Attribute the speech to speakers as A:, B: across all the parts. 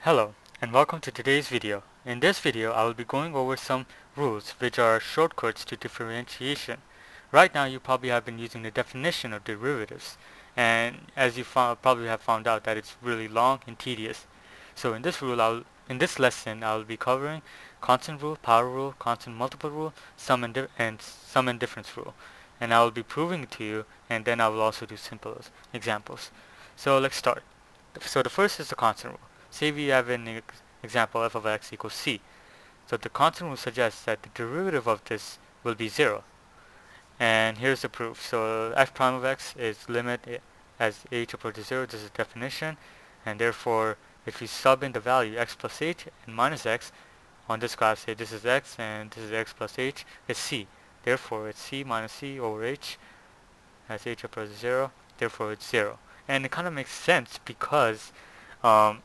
A: Hello and welcome to today's video. In this video I will be going over some rules which are shortcuts to differentiation. Right now you probably have been using the definition of derivatives, and as you probably have found out that it's really long and tedious. So in this lesson I'll be covering constant rule, power rule, constant multiple rule, sum and difference rule. And I will be proving it to you, and then I will also do simple examples. So let's start. So the first is the constant rule. Say we have an example f of x equals c. So the constant rule suggests that the derivative of this will be 0. And here's the proof. So f prime of x is limit as h approaches 0. This is the definition. And therefore, if we sub in the value x plus h and minus x, on this graph say this is x and this is x plus h, is c. Therefore, it's c minus c over h as h approaches 0. Therefore, it's 0. And it kind of makes sense because um,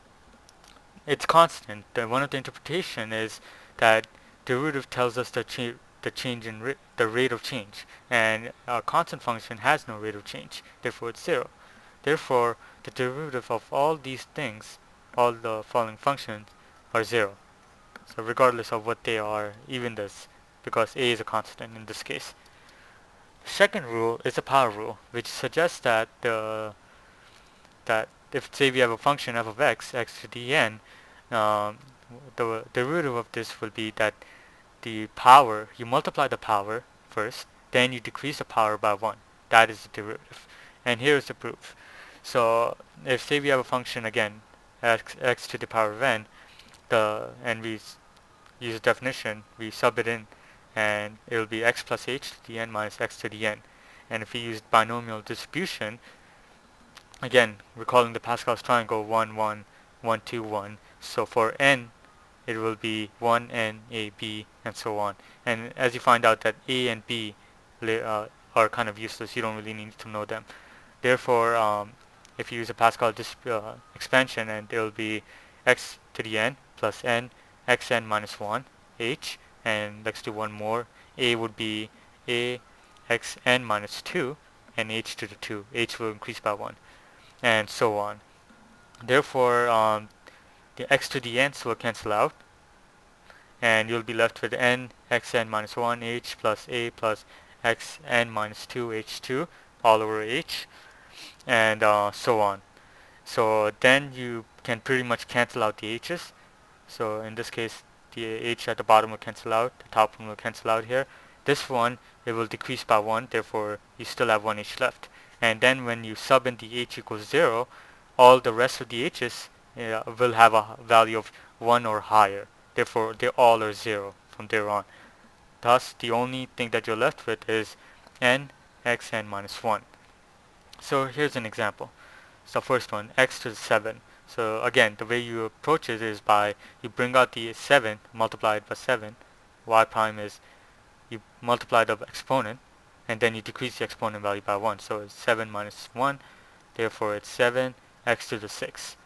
A: it's constant. One of the interpretation is that derivative tells us the change in the rate of change, and a constant function has no rate of change. Therefore, it's 0. Therefore, the derivative of all these things, all the following functions, are 0. So regardless of what they are, even this, because a is a constant in this case. The second rule is the power rule, which suggests that if say we have a function f of x, x to the n, um, the derivative of this will be that the power, you multiply the power first, then you decrease the power by 1. That is the derivative. And here's the proof. So if say we have a function again, x to the power of n, and we use a definition, we sub it in, and it will be x plus h to the n minus x to the n. And if we use binomial distribution, again, recalling the Pascal's triangle 1, 1, 1, 2, 1. So for n, it will be 1, n, a, b, and so on. And as you find out that a and b are kind of useless, you don't really need to know them. Therefore, if you use a Pascal expansion, and it will be x to the n plus n, xn minus 1, h, and let's do one more. A would be a xn minus 2, and h to the 2. H will increase by 1, and so on. Therefore, the x to the n's will cancel out, and you'll be left with n xn minus 1 h plus a plus xn minus 2 h2 all over h, and so on. So then you can pretty much cancel out the h's. So in this case, the h at the bottom will cancel out, the top one will cancel out here. This one, it will decrease by 1, therefore you still have 1 h left. And then when you sub in the h equals 0, all the rest of the h's will have a value of 1 or higher. Therefore, they all are 0 from there on. Thus, the only thing that you're left with is n xn minus 1. So here's an example. So first one, x to the 7. So again, the way you approach it is by you bring out the 7, multiply it by 7. Y prime is you multiply the exponent, and then you decrease the exponent value by 1. So it's 7 minus 1. Therefore, it's 7 x to the 6.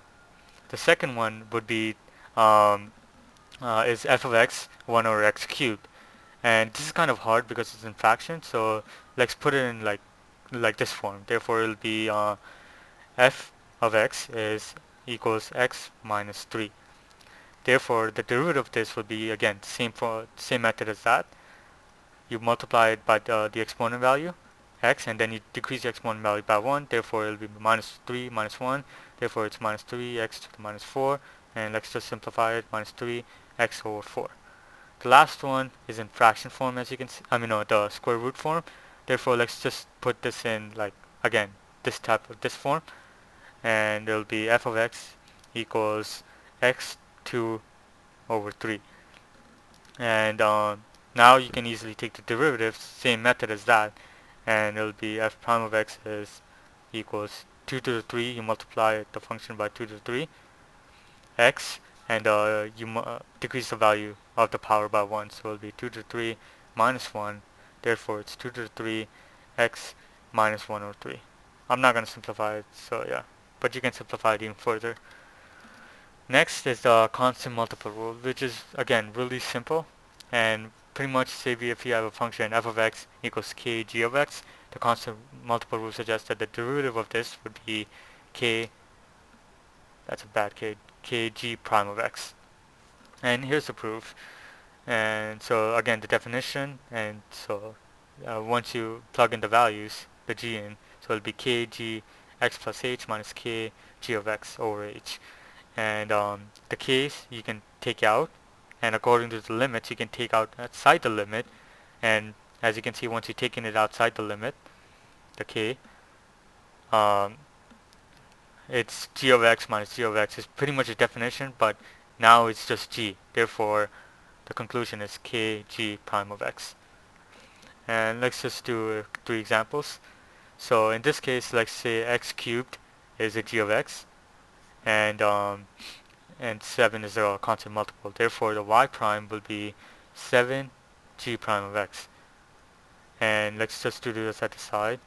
A: The second one would be is f of x 1 over x cubed, and this is kind of hard because it's in fractions. So let's put it in like this form. Therefore, it'll be f of x is equals x minus 3. Therefore, the derivative of this would be again same method as that. You multiply it by the exponent value x, and then you decrease the exponent value by 1. Therefore, it'll be minus 3 minus 1. Therefore, it's minus 3 x to the minus 4. And let's just simplify it, minus 3 x over 4. The last one is in fraction form, as you can see. The square root form. Therefore, let's just put this in again this form, and it'll be f of x equals x2 over 3. And now you can easily take the derivative, same method as that, and it'll be f prime of x is equals 2 to the 3. You multiply the function by 2 to the 3 x, and you decrease the value of the power by 1. So it'll be 2 to the 3 minus 1. Therefore, it's 2 to the 3 x minus 1 over 3. I'm not going to simplify it, so yeah, but you can simplify it even further. Next is the constant multiple rule, which is again really simple, and pretty much say if you have a function f of x equals k g of x, the constant multiple rule suggests that the derivative of this would be k, that's a bad k, kg prime of x. And here's the proof. And so again, the definition, and so once you plug in the values, the g in, so it'll be kg x plus h minus k g of x over h. And the k's you can take out, and according to the limits, you can take out outside the limit. And as you can see, once you've taken it outside the limit, the k, um, it's g of x minus g of x is pretty much a definition, but now it's just g. Therefore, the conclusion is kg prime of x. And let's just do 3 examples. So in this case, let's say x cubed is a g of x, and 7 is a constant multiple. Therefore, the y prime will be 7 g prime of x. And let's just do this at the side.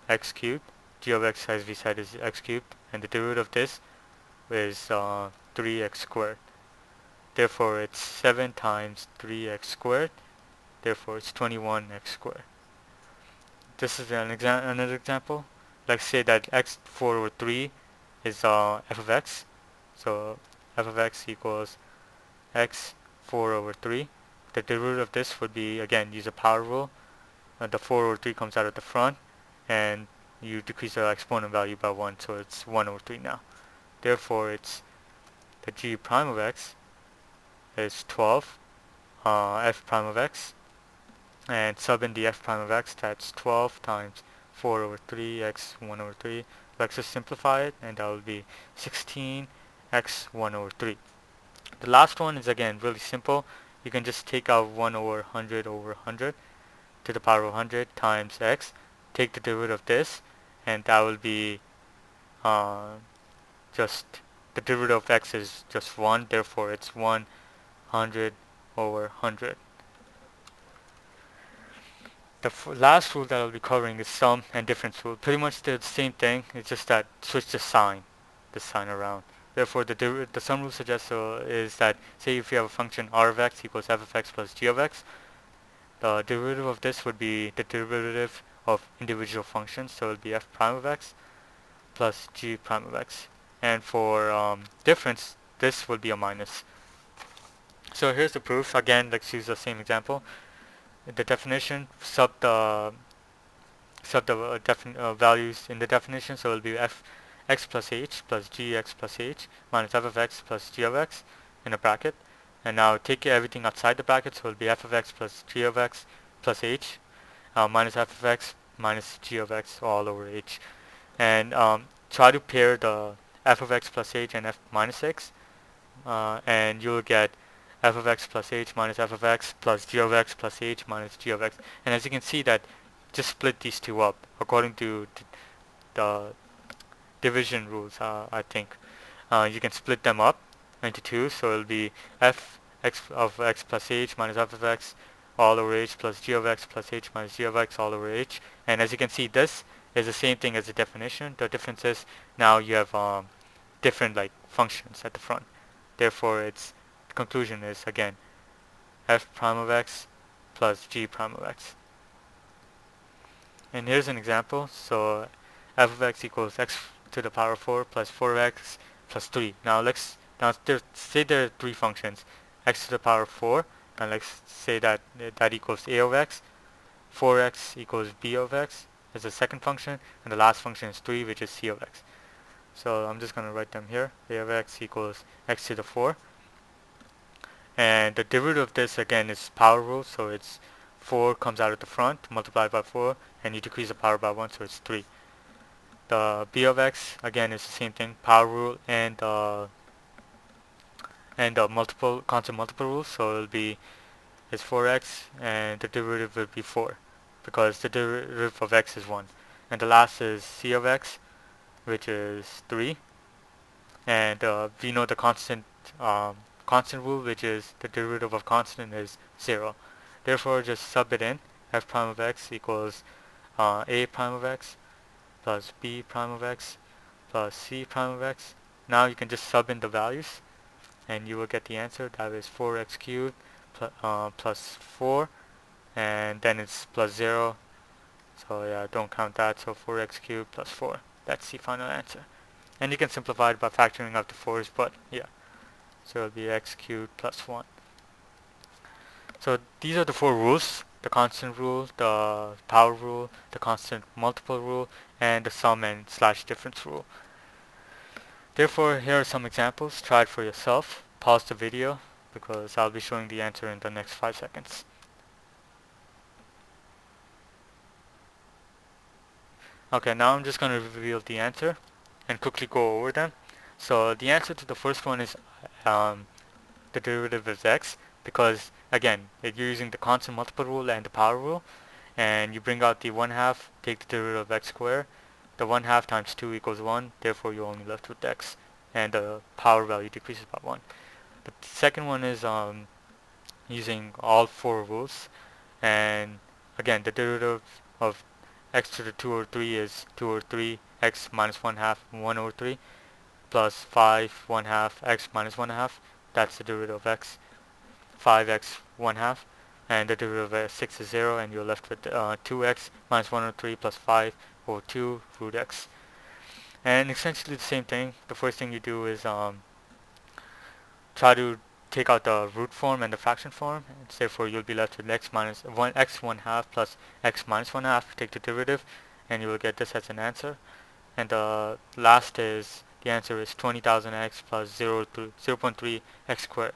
A: X cubed, g of x, as we said, is x cubed, and the derivative of this is 3x squared. Therefore, it's 7 times 3x squared. Therefore, it's 21x squared. This is another example. Let's say that x4 over 3 is f of x. So f of x equals x4 over 3. The derivative of this would be, again, use a power rule. The 4 over 3 comes out at the front, and you decrease the exponent value by 1, so it's 1 over 3 now. Therefore, it's the g prime of x is 12 f prime of x, and sub in the f prime of x, that's 12 times 4 over 3 x 1 over 3. Let's just simplify it, and that will be 16 x 1 over 3. The last one is again really simple. You can just take out 1 over 100 over 100 to the power of 100 times x, take the derivative of this, and that will be just the derivative of x is just 1, therefore it's 100 over 100. The last rule that I'll be covering is sum and difference rule. Pretty much the same thing, it's just that switch the sign around. Therefore, the sum rule suggests is that, say if you have a function r of x equals f of x plus g of x, the derivative of this would be the derivative of individual functions, so it would be f prime of x plus g prime of x. And for difference, this will be a minus. So here's the proof. Again, let's use the same example. The definition, sub the values in the definition, so it will be f x plus h plus g x plus h minus f of x plus g of x in a bracket. And now take everything outside the bracket, so it will be f of x plus g of x plus h minus f of x minus g of x all over h. And try to pair the f of x plus h and f minus x, and you'll get f of x plus h minus f of x plus g of x plus h minus g of x. And as you can see that just split these two up according to the division rules, I think. You can split them up into two, so it'll be f x of x plus h minus f of x all over h plus g of x plus h minus g of x all over h. And as you can see, this is the same thing as the definition. The difference is now you have different functions at the front. Therefore, its conclusion is again f prime of x plus g prime of x. And here's an example. So f of x equals x to the power 4 plus 4x plus 3. Now say there are 3 functions, x to the power 4, and let's say that equals a of x, 4x equals b of x is the second function, and the last function is 3, which is c of x. So I'm just going to write them here. A of x equals x to the 4. And the derivative of this again is power rule, so it's 4 comes out at the front, multiplied by 4, and you decrease the power by 1, so it's 3. The b of x again is the same thing, power rule and constant multiple rule, so it'll be is 4x, and the derivative will be 4 because the derivative of x is 1. And the last is c of x, which is 3, and we know the constant rule, which is the derivative of constant is 0. Therefore, just sub it in. F prime of x equals a prime of x plus b prime of x plus c prime of x. Now you can just sub in the values, and you will get the answer. That is 4x cubed plus 4, and then it's plus 0. So yeah, don't count that. So 4x cubed plus 4. That's the final answer. And you can simplify it by factoring out the 4's, but yeah. So it'll be x cubed plus 1. So these are the 4 rules: the constant rule, the power rule, the constant multiple rule, and the sum and slash difference rule. Therefore, here are some examples. Try it for yourself. Pause the video because I'll be showing the answer in the next 5 seconds. Okay, now I'm just going to reveal the answer and quickly go over them. So the answer to the first one is the derivative is x, because again you're using the constant multiple rule and the power rule, and you bring out the 1/2, take the derivative of x squared. The 1/2 times 2 equals 1, therefore you're only left with x, and the power value decreases by 1. The second one is using all 4 rules, and again the derivative of x to the 2 over 3 is 2 over 3 x minus 1/2 1 over 3 plus 5 1/2 x minus 1/2. That's the derivative of x. 5x 1/2, and the derivative of 6 is 0, and you're left with 2x minus 1 over 3 plus 5 over 2 root x. And essentially the same thing. The first thing you do is try to take out the root form and the fraction form, and therefore you'll be left with x minus 1 x 1/2 plus x minus 1/2. Take the derivative, and you will get this as an answer. And the last is the answer is 20,000x plus 0.3 x squared.